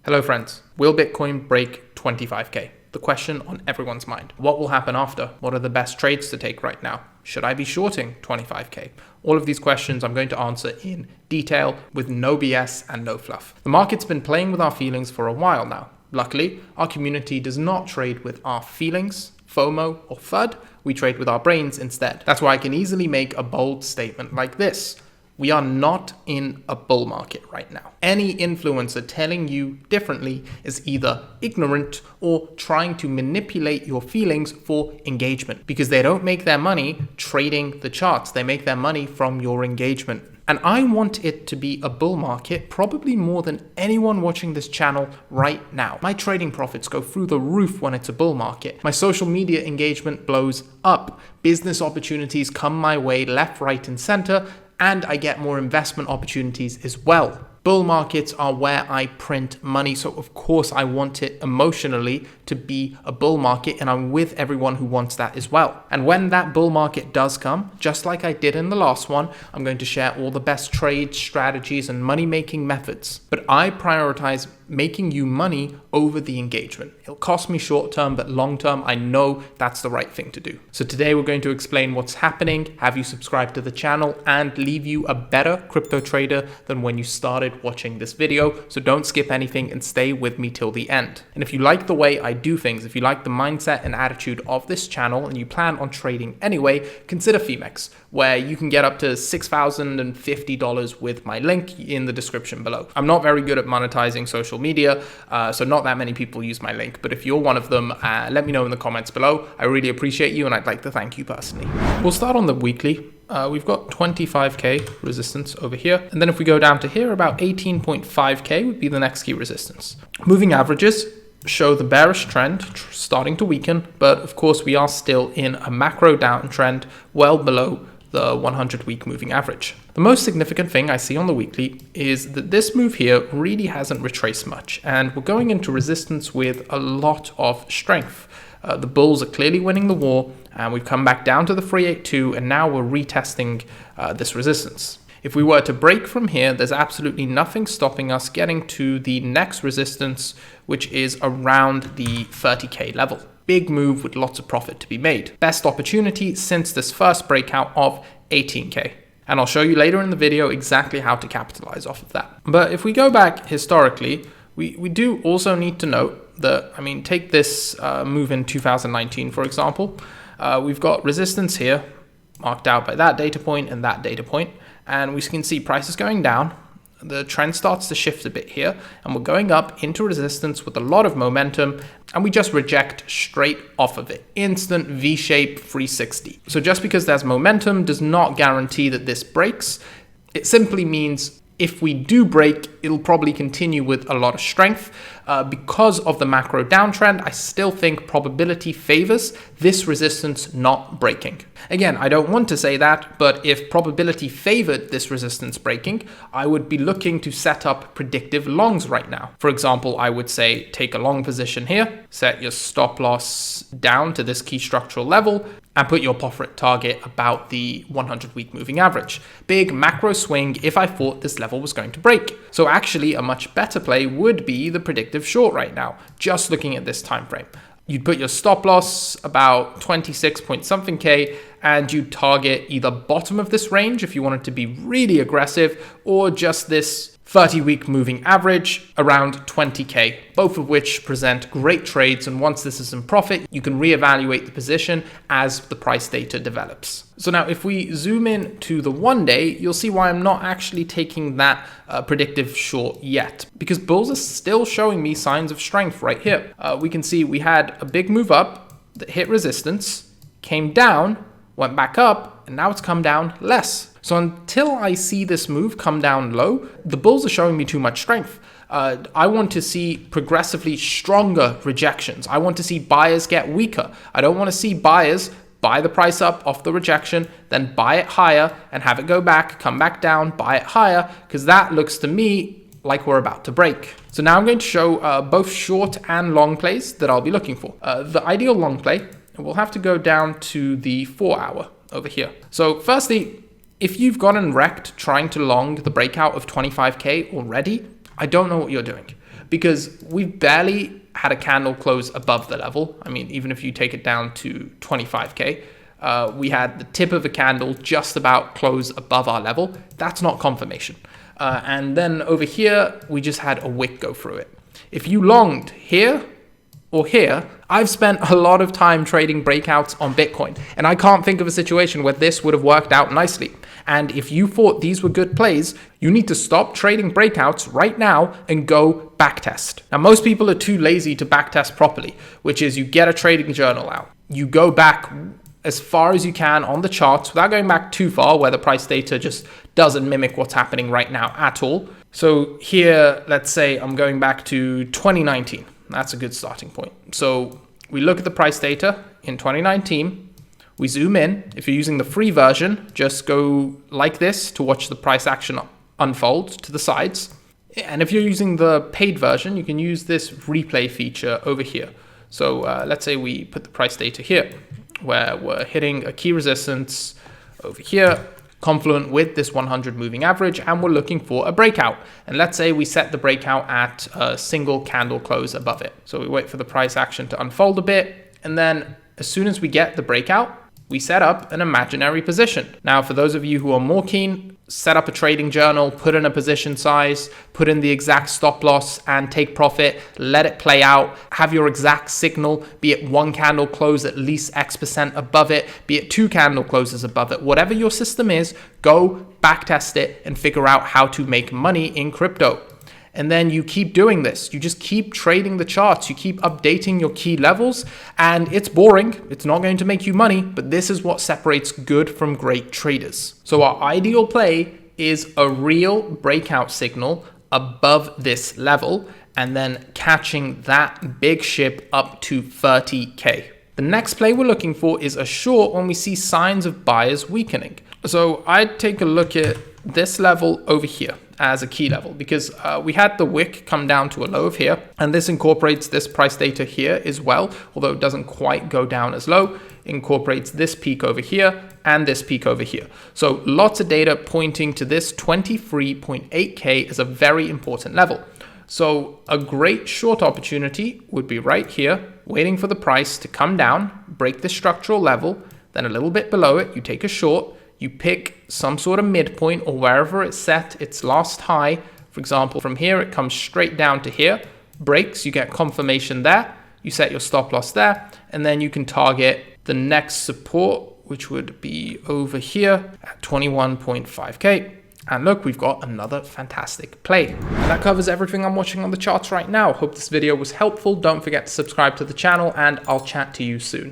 Hello friends, will Bitcoin break 25k? The question on everyone's mind. What will happen after? What are the best trades to take right now? Should I be shorting 25k? All of these questions I'm going to answer in detail with no BS and no fluff. The market's been playing with our feelings for a while now. Luckily, our community does not trade with our feelings, FOMO or FUD. We trade with our brains instead. That's why I can easily make a bold statement like this. We are not in a bull market right now. Any influencer telling you differently is either ignorant or trying to manipulate your feelings for engagement, because they don't make their money trading the charts. They make their money from your engagement. And I want it to be a bull market probably more than anyone watching this channel right now. My trading profits go through the roof when it's a bull market. My social media engagement blows up. Business opportunities come my way left, right, and center. And I get more investment opportunities as well. Bull markets are where I print money, so of course I want it emotionally to be a bull market, and I'm with everyone who wants that as well. And when that bull market does come, just like I did in the last one, I'm going to share all the best trades, strategies, and money-making methods. But I prioritize making you money over the engagement. It'll cost me short term, but long term, I know that's the right thing to do. So today we're going to explain what's happening, have you subscribe to the channel, and leave you a better crypto trader than when you started watching this video. So don't skip anything and stay with me till the end. And if you like the way I do things, if you like the mindset and attitude of this channel and you plan on trading anyway, consider Phemex, where you can get up to $6,050 with my link in the description below. I'm not very good at monetizing social media, so not that many people use my link, but if you're one of them, let me know in the comments below. I really appreciate you and I'd like to thank you personally. We'll start on the weekly. We've got 25k resistance over here, and then if we go down to here, about 18.5k would be the next key resistance. Moving averages show the bearish trend starting to weaken, but of course we are still in a macro downtrend well below the 100-week moving average. The most significant thing I see on the weekly is that this move here really hasn't retraced much, and we're going into resistance with a lot of strength. The bulls are clearly winning the war, and we've come back down to the 382, and now we're retesting this resistance. If we were to break from here, there's absolutely nothing stopping us getting to the next resistance, which is around the 30k level. Big move with lots of profit to be made. Best opportunity since this first breakout of 18k. And I'll show you later in the video exactly how to capitalize off of that. But if we go back historically, we do also need to note that, take this move in 2019, for example. We've got resistance here marked out by that data point and that data point. And we can see prices going down. The trend starts to shift a bit here, and we're going up into resistance with a lot of momentum, and we just reject straight off of it. Instant V-shape 360. So just because there's momentum does not guarantee that this breaks. It simply means if we do break, it'll probably continue with a lot of strength. Because of the macro downtrend, I still think probability favors this resistance not breaking. Again, I don't want to say that, but if probability favored this resistance breaking, I would be looking to set up predictive longs right now. For example, I would say take a long position here, set your stop loss down to this key structural level, and put your profit target about the 100-week moving average. Big macro swing if I thought this level was going to break. So actually, a much better play would be the predictive short right now, just looking at this time frame. You'd put your stop loss about 26 point something K, and you target either bottom of this range if you wanted to be really aggressive, or just this 30-week moving average around 20k, both of which present great trades. And once this is in profit, you can reevaluate the position as the price data develops. So now if we zoom in to the 1 day, you'll see why I'm not actually taking that predictive short yet, because bulls are still showing me signs of strength right here. We can see we had a big move up that hit resistance, came down, went back up, and now it's come down less. So until I see this move come down low, the bulls are showing me too much strength. I want to see progressively stronger rejections. I want to see buyers get weaker. I don't want to see buyers buy the price up off the rejection, then buy it higher and have it go back, come back down, buy it higher, because that looks to me like we're about to break. So now I'm going to show both short and long plays that I'll be looking for. The ideal long play, we'll have to go down to the 4 hour over here. So firstly, if you've gotten wrecked trying to long the breakout of 25k already, I don't know what you're doing. because we've barely had a candle close above the level. I mean, even if you take it down to 25K, we had the tip of a candle just about close above our level. That's not confirmation. And then over here, we just had a wick go through it. If you longed here or here, I've spent a lot of time trading breakouts on Bitcoin, and I can't think of a situation where this would have worked out nicely. And if you thought these were good plays, you need to stop trading breakouts right now and go backtest. Now, most people are too lazy to backtest properly, which is you get a trading journal out. You go back as far as you can on the charts without going back too far where the price data just doesn't mimic what's happening right now at all. So here, let's say I'm going back to 2019. That's a good starting point. So we look at the price data in 2019. We zoom in. If you're using the free version, just go like this to watch the price action unfold to the sides. And if you're using the paid version, you can use this replay feature over here. So let's say we put the price data here, where we're hitting a key resistance over here, confluent with this 100 moving average, and we're looking for a breakout. And let's say we set the breakout at a single candle close above it. So we wait for the price action to unfold a bit, and then as soon as we get the breakout, we set up an imaginary position. Now, for those of you who are more keen, set up a trading journal, put in a position size, put in the exact stop loss and take profit, let it play out, have your exact signal, be it one candle close at least X% above it, be it two candle closes above it, whatever your system is, go backtest it and figure out how to make money in crypto. And then you keep doing this. You just keep trading the charts. You keep updating your key levels, and it's boring. It's not going to make you money, but this is what separates good from great traders. So our ideal play is a real breakout signal above this level and then catching that big ship up to 30K. The next play we're looking for is a short when we see signs of buyers weakening. So I'd take a look at this level over here as a key level, because we had the wick come down to a low of here, and this incorporates this price data here as well, although it doesn't quite go down as low. It incorporates this peak over here and this peak over here. So lots of data pointing to this 23.8K as a very important level. So a great short opportunity would be right here, waiting for the price to come down, break the structural level, then a little bit below it, you take a short. You pick some sort of midpoint or wherever it's set its last high. For example, from here, it comes straight down to here, breaks, you get confirmation there, you set your stop loss there, and then you can target the next support, which would be over here at 21.5K. And look, we've got another fantastic play. That covers everything I'm watching on the charts right now. Hope this video was helpful. Don't forget to subscribe to the channel, and I'll chat to you soon.